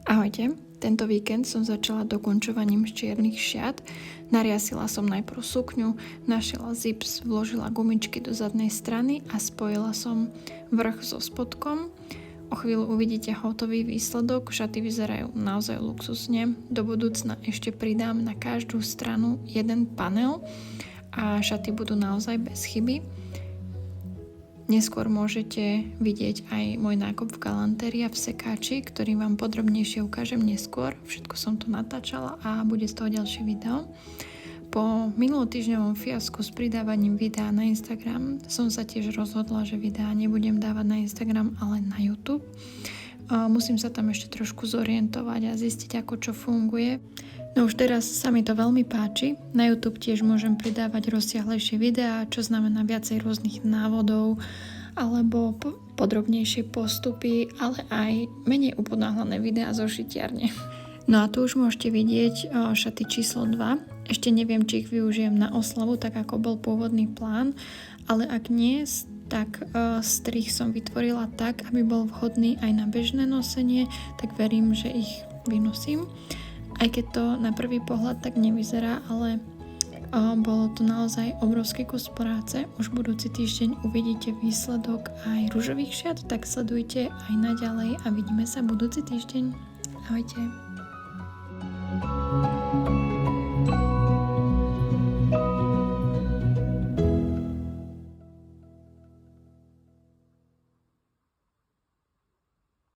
Ahojte, tento víkend som začala dokončovaním čiernych šiat. Nariasila som najprv sukňu, našila zips, vložila gumičky do zadnej strany a spojila som vrch so spodkom. O chvíľu uvidíte hotový výsledok, šaty vyzerajú naozaj luxusne. Do budúcna ešte pridám na každú stranu jeden panel a šaty budú naozaj bez chyby. Neskôr môžete vidieť aj môj nákup v galantérii a v sekáči, ktorý vám podrobnejšie ukážem neskôr. Všetko som tu natáčala a bude z toho ďalšie video. Po minulotýždňovom fiasku s pridávaním videa na Instagram som sa tiež rozhodla, že videá nebudem dávať na Instagram, ale na YouTube. Musím sa tam ešte trošku zorientovať a zistiť, ako čo funguje. No už teraz sa mi to veľmi páči. Na YouTube tiež môžem pridávať rozsiahlejšie videá, čo znamená viacej rôznych návodov alebo podrobnejšie postupy, ale aj menej uponáhlané videá zo šitiarne. No a tu už môžete vidieť šaty číslo 2. Ešte neviem, či ich využijem na oslavu, tak ako bol pôvodný plán, ale ak nie, tak strih som vytvorila tak, aby bol vhodný aj na bežné nosenie, tak verím, že ich vynosím. Aj keď to na prvý pohľad tak nevyzerá, ale bolo to naozaj obrovský kus práce. Už budúci týždeň uvidíte výsledok aj ružových šiat, tak sledujte aj naďalej a vidíme sa budúci týždeň. Ahojte.